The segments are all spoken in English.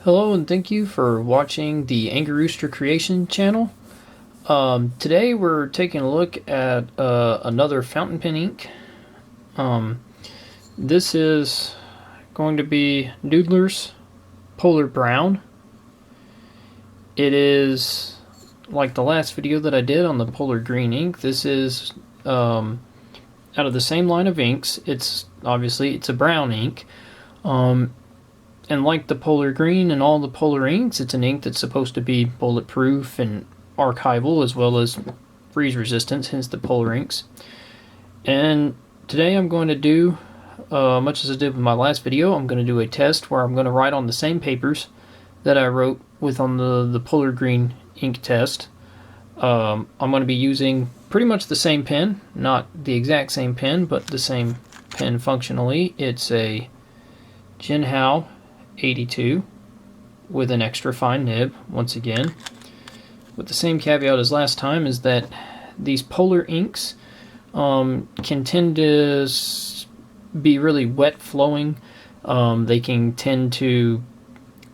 Hello and thank you for watching the Angry Rooster Creation channel. Today we're taking a look at another fountain pen ink. This is going to be Noodler's Polar Brown. It is like the last video that I did on the Polar Green ink. This is out of the same line of inks. It's a brown ink. And like the Polar Green and all the Polar inks, it's an ink that's supposed to be bulletproof and archival as well as freeze resistant, hence the Polar inks. And today I'm going to do, much as I did with my last video, I'm going to do a test where I'm going to write on the same papers that I wrote with on the Polar Green ink test. I'm going to be using pretty much the same pen, not the exact same pen, but the same pen functionally. It's a Jinhao 82 with an extra fine nib, once again, with the same caveat as last time, is that these Polar inks can tend to be really wet flowing. They can tend to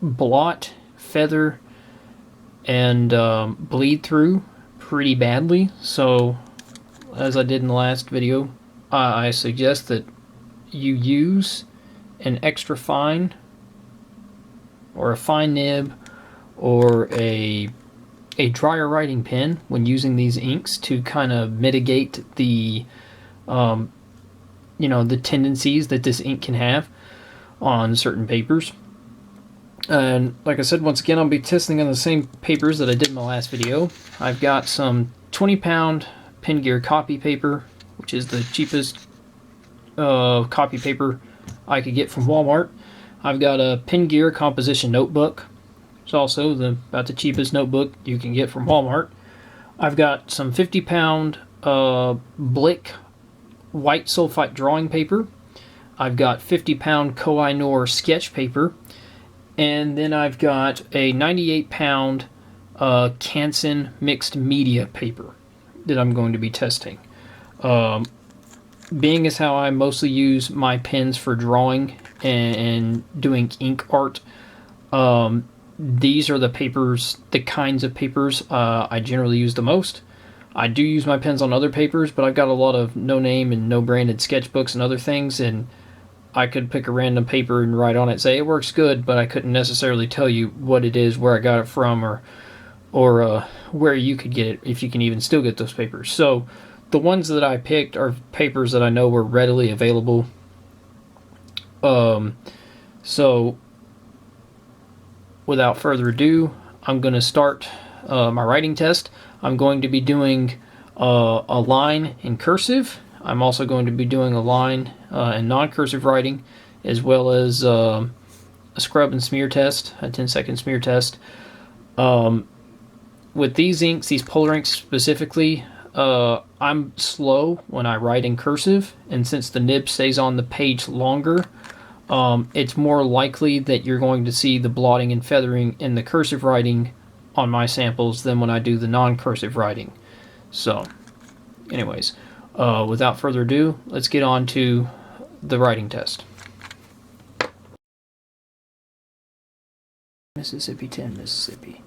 blot, feather, and bleed through pretty badly. So as I did in the last video, I suggest that you use an extra fine or a fine nib or a drier writing pen when using these inks to kind of mitigate the the tendencies that this ink can have on certain papers. And like I said, once again, I'll be testing on the same papers that I did in my last video. I've got some 20-pound Pen Gear copy paper, which is the cheapest copy paper I could get from Walmart. I've got a Pen Gear composition notebook. It's also about the cheapest notebook you can get from Walmart. I've got some 50-pound Blick white sulfite drawing paper. I've got 50-pound Koh-i-Noor sketch paper. And then I've got a 98-pound Canson mixed media paper that I'm going to be testing. Being as how I mostly use my pens for drawing and doing ink art, these are the papers, the kinds of papers I generally use the most. I do use my pens on other papers, but I've got a lot of no-name and no-branded sketchbooks and other things, and I could pick a random paper and write on it, say it works good, but I couldn't necessarily tell you what it is, where I got it from, or where you could get it, if you can even still get those papers. So the ones that I picked are papers that I know were readily available. So without further ado, I'm going to start my writing test. I'm going to be doing a line in cursive. I'm also going to be doing a line in non-cursive writing, as well as a scrub and smear test, a 10-second smear test. With these inks, these Polar inks specifically, I'm slow when I write in cursive, and since the nib stays on the page longer, it's more likely that you're going to see the blotting and feathering in the cursive writing on my samples than when I do the non-cursive writing. So, anyways, without further ado, let's get on to the writing test. Mississippi 10, Mississippi.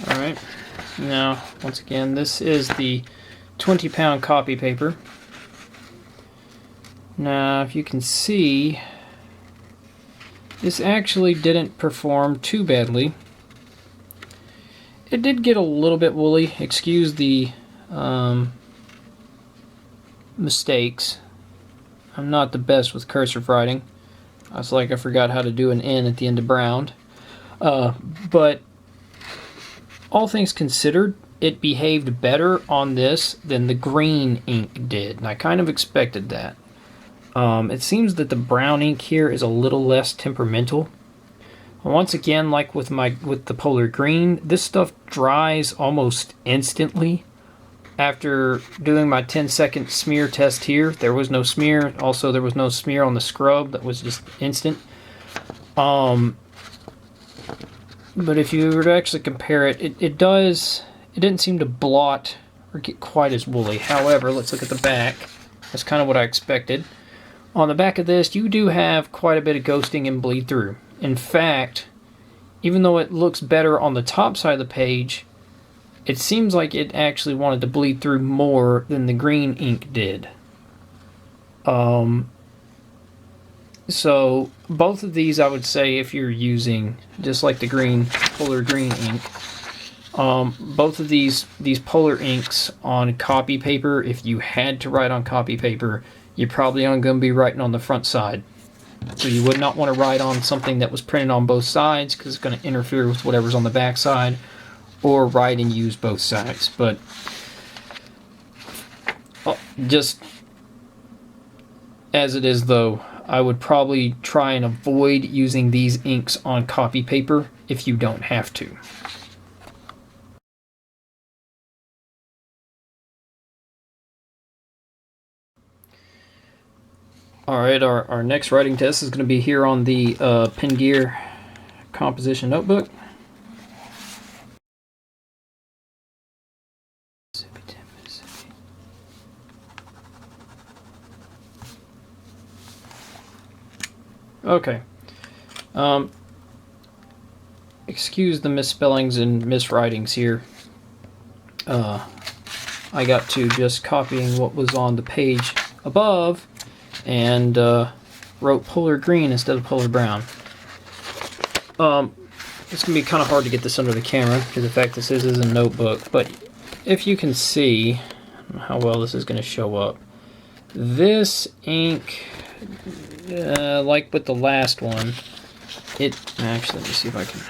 Alright, now, once again, this is the 20-pound copy paper. Now, if you can see, this actually didn't perform too badly. It did get a little bit woolly. Excuse the mistakes. I'm not the best with cursive writing. I forgot how to do an N at the end of brown. But all things considered, it behaved better on this than the green ink did, and I kind of expected that. It seems that the brown ink here is a little less temperamental. Once again, like with the Polar Green, this stuff dries almost instantly. After doing my 10-second smear test here, there was no smear. Also, there was no smear on the scrub. That was just instant. But if you were to actually compare it, it didn't seem to blot or get quite as woolly. However, let's look at the back. That's kind of what I expected. On the back of this, you do have quite a bit of ghosting and bleed through. In fact, even though it looks better on the top side of the page, it seems like it actually wanted to bleed through more than the green ink did. So both of these, I would say, if you're using just like the green Polar green ink, both of these Polar inks on copy paper, if you had to write on copy paper, you're probably only going to be writing on the front side. So you would not want to write on something that was printed on both sides because it's going to interfere with whatever's on the back side, or write and use both sides. But just as it is though, I would probably try and avoid using these inks on copy paper if you don't have to. Alright, our next writing test is going to be here on the Pen Gear composition notebook. Okay. Excuse the misspellings and miswritings here. I got to just copying what was on the page above and wrote Polar green instead of Polar brown. It's going to be kind of hard to get this under the camera because the fact this is a notebook, but if you can see how well this is going to show up, this ink, like with the last one, actually, let me see if I can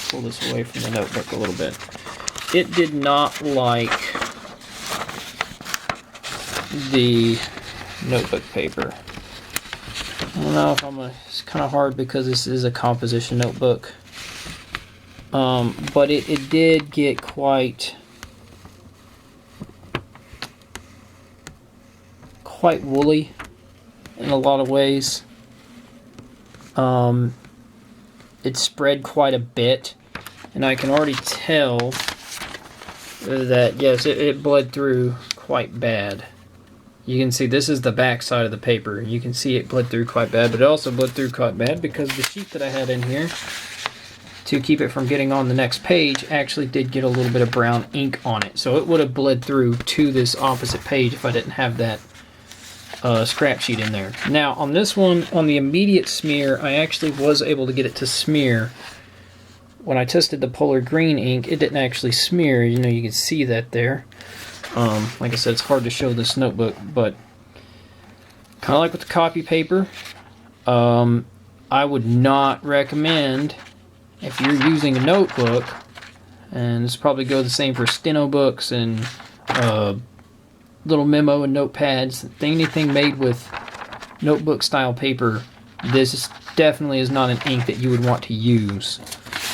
pull this away from the notebook a little bit. It did not like the notebook paper. I don't know if it's kind of hard because this is a composition notebook. But it did get quite woolly in a lot of ways. It spread quite a bit, and I can already tell that, yes, it bled through quite bad. You can see this is the back side of the paper. You can see it bled through quite bad, but it also bled through quite bad because the sheet that I had in here to keep it from getting on the next page actually did get a little bit of brown ink on it. So it would have bled through to this opposite page if I didn't have that scrap sheet in there. Now on this one, on the immediate smear, I actually was able to get it to smear. When I tested the Polar green ink, it didn't actually smear. You know, you can see that there. Like I said, it's hard to show this notebook, but kind of like with the copy paper, I would not recommend, if you're using a notebook, and this probably go the same for steno books and little memo and notepads, anything made with notebook style paper, this definitely is not an ink that you would want to use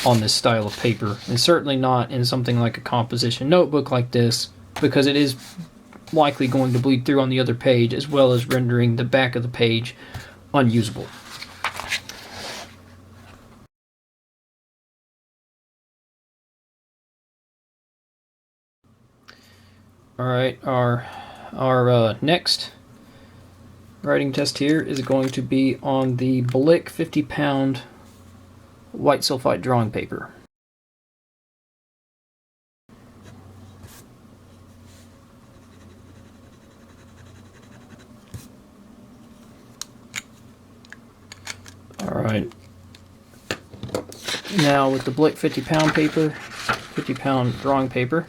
on this style of paper, and certainly not in something like a composition notebook like this, because it is likely going to bleed through on the other page, as well as rendering the back of the page unusable. Alright, our next writing test here is going to be on the Blick 50-pound white sulfite drawing paper. Alright, now with the Blick 50-pound paper, 50-pound drawing paper,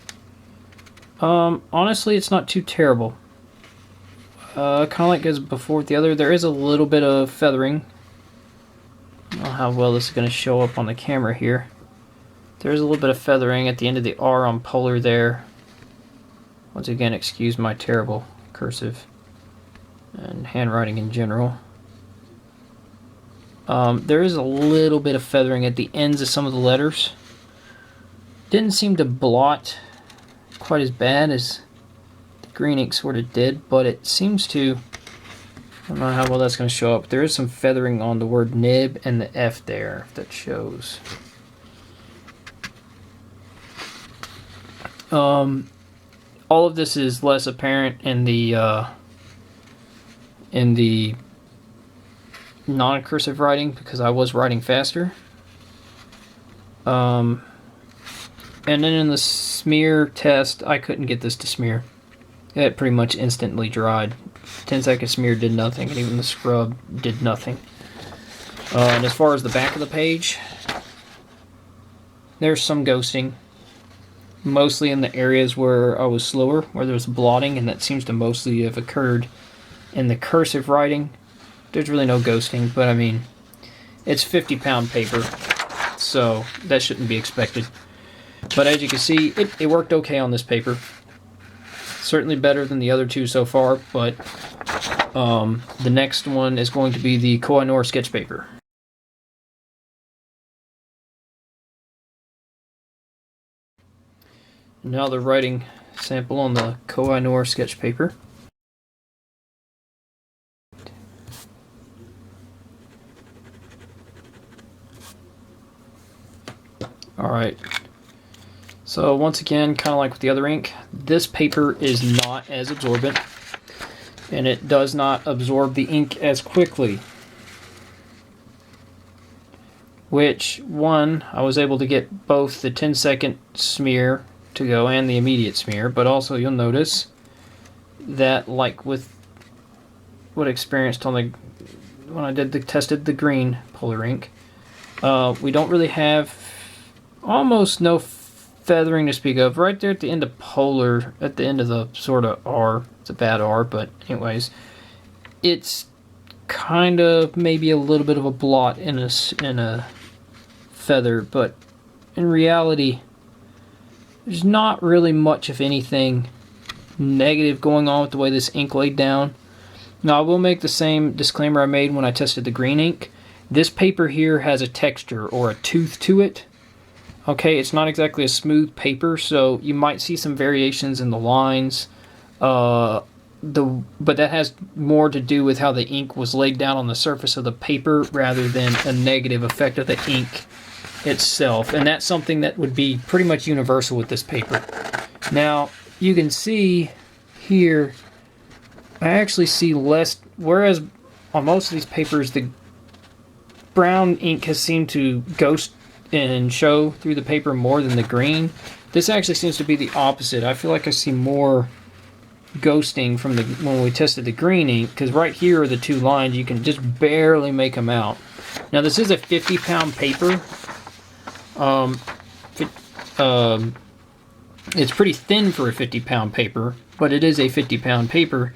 honestly it's not too terrible. Kind of like as before with the other, there is a little bit of feathering. I don't know how well this is going to show up on the camera here. There's a little bit of feathering at the end of the R on Polar there. Once again, excuse my terrible cursive and handwriting in general. There is a little bit of feathering at the ends of some of the letters. Didn't seem to blot quite as bad as the green ink sort of did, but it seems to, I don't know how well that's going to show up. There is some feathering on the word nib and the F there, if that shows. all of this is less apparent in the non-cursive writing because I was writing faster. And then in the smear test, I couldn't get this to smear. It pretty much instantly dried. 10-second smear did nothing, and even the scrub did nothing. And as far as the back of the page, there's some ghosting. Mostly in the areas where I was slower, where there was blotting, and that seems to mostly have occurred in the cursive writing. There's really no ghosting, but I mean, it's 50-pound paper, so that shouldn't be expected. But as you can see, it worked okay on this paper. Certainly better than the other two so far, but the next one is going to be the Koh-i-Noor sketch paper. Now the writing sample on the Koh-i-Noor sketch paper. Alright, so once again, kind of like with the other ink, this paper is not as absorbent, and it does not absorb the ink as quickly. Which, one, I was able to get both the 10-second smear to go and the immediate smear, but also you'll notice that, like with what I experienced on the when I tested the green polar ink, we don't really have almost no feathering to speak of. Right there at the end of polar, at the end of the sort of R, it's a bad R, but anyways, it's kind of maybe a little bit of a blot in a feather, but in reality, there's not really much of anything negative going on with the way this ink laid down. Now, I will make the same disclaimer I made when I tested the green ink. This paper here has a texture or a tooth to it. Okay, it's not exactly a smooth paper, so you might see some variations in the lines. But that has more to do with how the ink was laid down on the surface of the paper rather than a negative effect of the ink itself. And that's something that would be pretty much universal with this paper. Now, you can see here, I actually see less, whereas on most of these papers, the brown ink has seemed to ghost and show through the paper more than the green. This actually seems to be the opposite. I feel like I see more ghosting from when we tested the green ink, because right here are the two lines. You can just barely make them out. Now, this is a 50-pound paper. It's pretty thin for a 50-pound paper, but it is a 50-pound paper,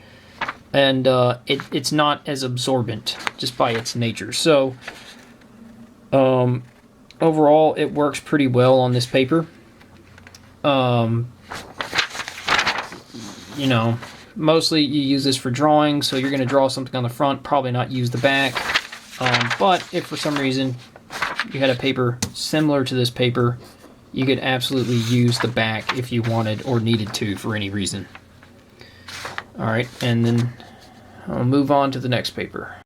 and it's not as absorbent just by its nature. So, overall, it works pretty well on this paper. You know, mostly you use this for drawing, so you're going to draw something on the front, probably not use the back. But if for some reason you had a paper similar to this paper, you could absolutely use the back if you wanted or needed to for any reason. Alright, and then I'll move on to the next paper.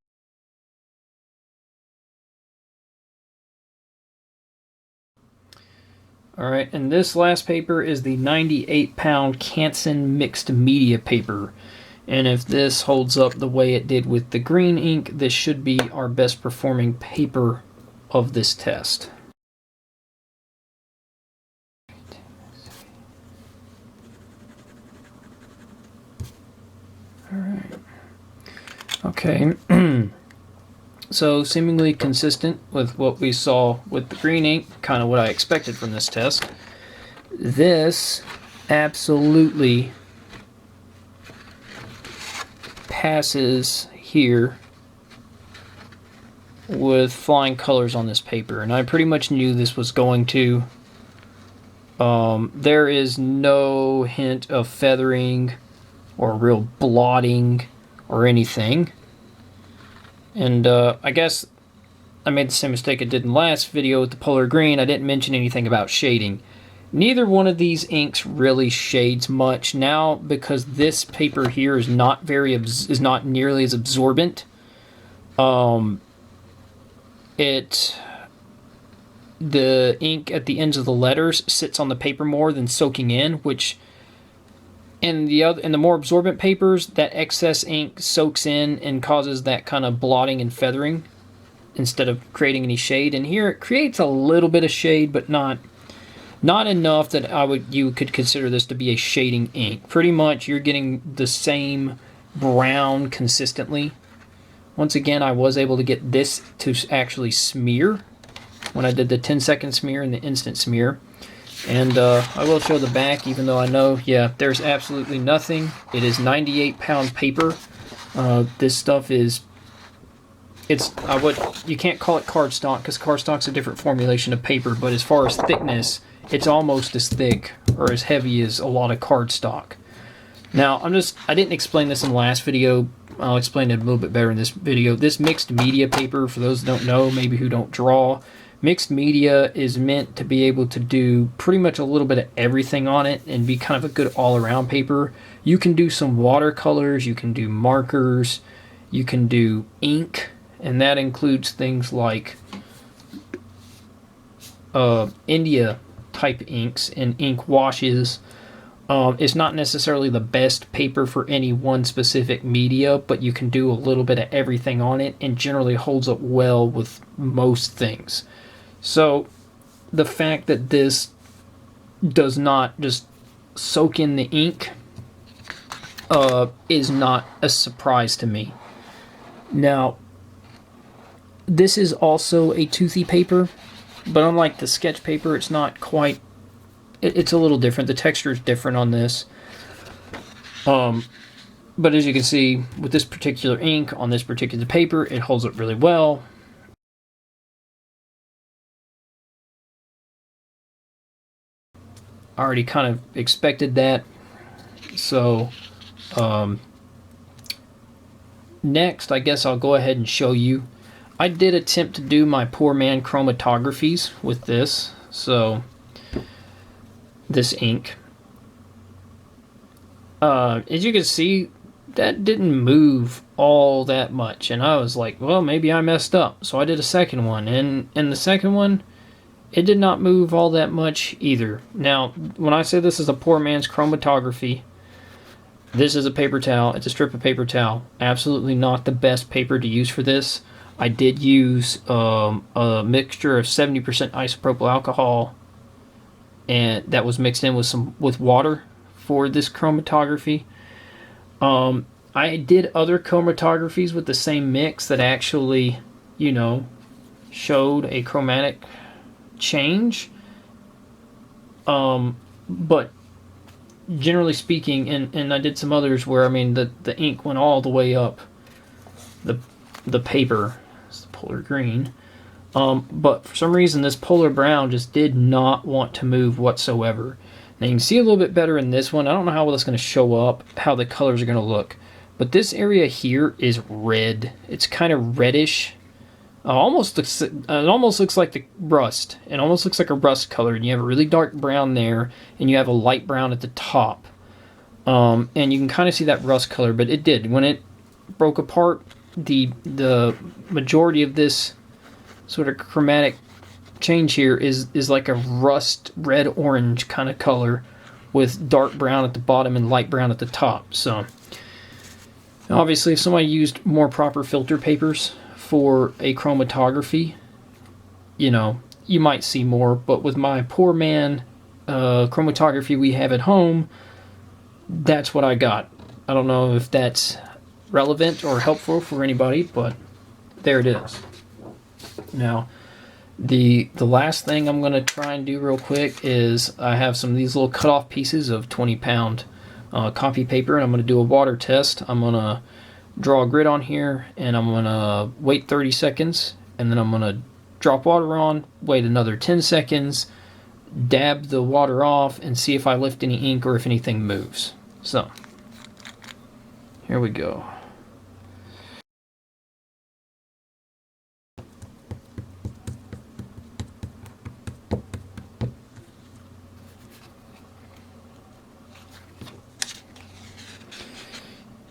Alright, and this last paper is the 98-pound Canson mixed media paper. And if this holds up the way it did with the green ink, this should be our best performing paper of this test. Alright. Okay. So, seemingly consistent with what we saw with the green ink, kind of what I expected from this test. This absolutely passes here with flying colors on this paper, and I pretty much knew this was going to. There is no hint of feathering or real blotting or anything. And I guess I made the same mistake I did in the last video with the polar green. I didn't mention anything about shading. Neither one of these inks really shades much now, because this paper here is not nearly as absorbent. The ink at the ends of the letters sits on the paper more than soaking in, which And the more absorbent papers, that excess ink soaks in and causes that kind of blotting and feathering instead of creating any shade. And here it creates a little bit of shade, but not enough that you could consider this to be a shading ink. Pretty much you're getting the same brown consistently. Once again, I was able to get this to actually smear when I did the 10-second smear and the instant smear. And I will show the back, even though I know, yeah, there's absolutely nothing. It is 98-pound paper. This stuff is, you can't call it cardstock, because cardstock's a different formulation of paper, but as far as thickness, it's almost as thick or as heavy as a lot of cardstock. Now, I didn't explain this in the last video. I'll explain it a little bit better in this video. This mixed media paper, for those who don't know, maybe who don't draw, mixed media is meant to be able to do pretty much a little bit of everything on it and be kind of a good all-around paper. You can do some watercolors, you can do markers, you can do ink, and that includes things like India type inks and ink washes. It's not necessarily the best paper for any one specific media, but you can do a little bit of everything on it and generally holds up well with most things. So the fact that this does not just soak in the ink is not a surprise to me. Now, this is also a toothy paper, but unlike the sketch paper, it's not quite, it's a little different. The texture is different on this. But as you can see, with this particular ink on this particular paper, it holds up really well. I already kind of expected that. So, next, I guess I'll go ahead and show you. I did attempt to do my poor man chromatographies with this. So, this ink. As you can see, that didn't move all that much. And I was like, well, maybe I messed up. So I did a second one. And the second one, it did not move all that much either. Now, when I say this is a poor man's chromatography, this is a paper towel. It's a strip of paper towel. Absolutely not the best paper to use for this. I did use a mixture of 70% isopropyl alcohol, and that was mixed in with water for this chromatography. I did other chromatographies with the same mix that actually, you know, showed a chromatic change. But generally speaking, and I did some others where, I mean, the ink went all the way up the paper. It's the polar green. But for some reason, this polar brown just did not want to move whatsoever. Now you can see a little bit better in this one. I don't know how well that's going to show up, how the colors are going to look. But this area here is red. It's kind of reddish. It almost looks like the rust. It almost looks like a rust color. And you have a really dark brown there, and you have a light brown at the top. And you can kind of see that rust color, but it did. When it broke apart, the majority of this sort of chromatic change here is like a rust red orange kind of color with dark brown at the bottom and light brown at the top. So obviously if somebody used more proper filter papers for a chromatography, you know, you might see more. But with my poor man chromatography we have at home, that's what I got. I don't know if that's relevant or helpful for anybody, but there it is. Now, the last thing I'm going to try and do real quick is I have some of these little cut-off pieces of 20-pound copy paper, and I'm going to do a water test. I'm going to draw a grid on here, and I'm going to wait 30 seconds, and then I'm going to drop water on, wait another 10 seconds, dab the water off, and see if I lift any ink or if anything moves. So, here we go.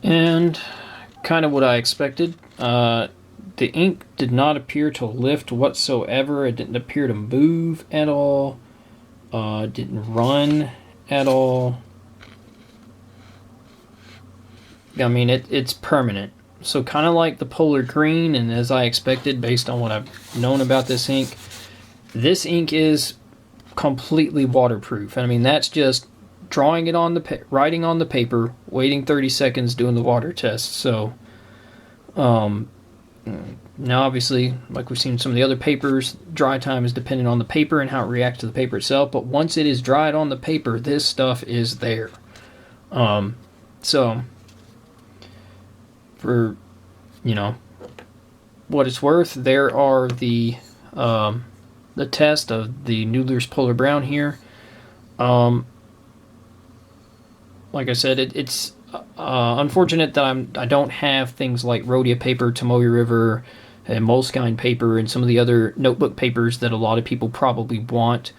And kind of what I expected. The ink did not appear to lift whatsoever. It didn't appear to move at all. It didn't run at all. I mean, it's permanent. So kind of like the Polar Green, and as I expected based on what I've known about this ink is completely waterproof. I mean, that's just drawing it on the writing on the paper, waiting 30 seconds, doing the water test. So now obviously, like we've seen some of the other papers, dry time is dependent on the paper and how it reacts to the paper itself, but once it is dried on the paper, this stuff is there. So for, you know, what it's worth, there are the test of the Noodler's Polar Brown here. Like I said, it's unfortunate that I don't have things like Rhodia paper, Tomoe River, and Moleskine paper, and some of the other notebook papers that a lot of people probably want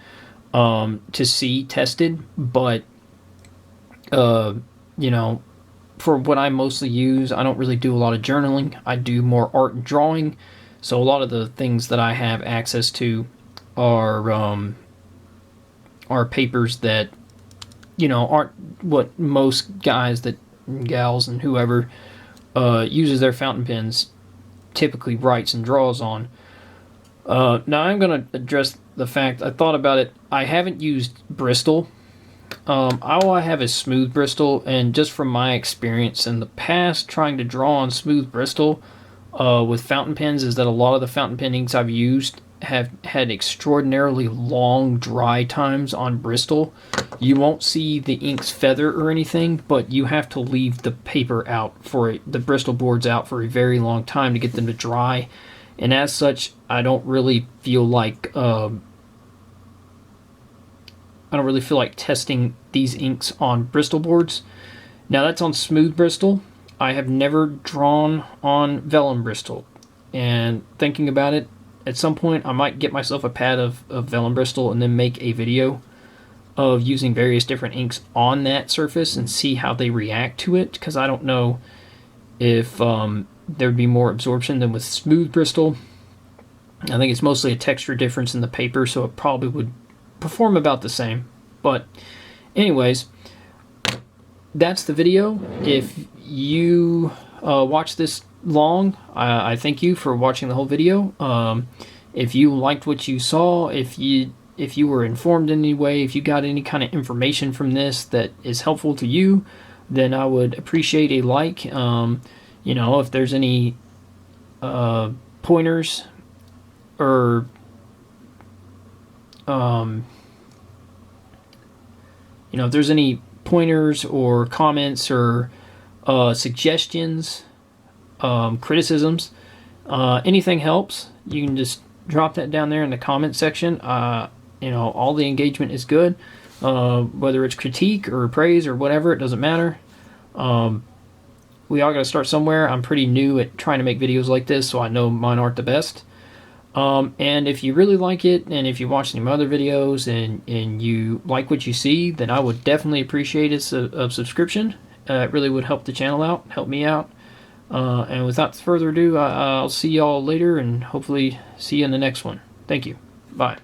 to see tested. But you know, for what I mostly use, I don't really do a lot of journaling. I do more art and drawing. So a lot of the things that I have access to are papers that, you know, aren't what most guys that gals and whoever uses their fountain pens typically writes and draws on. Now I'm going to address the fact, I thought about it, I haven't used Bristol. All I have is smooth Bristol, and just from my experience in the past trying to draw on smooth Bristol with fountain pens, is that a lot of the fountain pen inks I've used have had extraordinarily long dry times on Bristol. You won't see the inks feather or anything, but you have to leave the paper out for the Bristol boards out for a very long time to get them to dry. And as such, I don't really feel like testing these inks on Bristol boards. Now that's on smooth Bristol. I have never drawn on vellum Bristol, and thinking about it, at some point I might get myself a pad of vellum Bristol and then make a video of using various different inks on that surface and see how they react to it, because I don't know if there would be more absorption than with smooth Bristol. I think it's mostly a texture difference in the paper, so it probably would perform about the same. But anyways, that's the video. If you watched this long, I thank you for watching the whole video. If you liked what you saw, if you were informed in any way, if you got any kind of information from this that is helpful to you, then I would appreciate a like. You know, if there's any pointers or you know, if there's any pointers or comments or suggestions, criticisms, anything helps. You can just drop that down there in the comment section. You know, all the engagement is good. Whether it's critique or praise or whatever, it doesn't matter. We all got to start somewhere. I'm pretty new at trying to make videos like this, so I know mine aren't the best. And if you really like it, and if you watch any of my other videos and you like what you see, then I would definitely appreciate a subscription. It really would help the channel out, help me out. And without further ado, I'll see y'all later, and hopefully see you in the next one. Thank you. Bye.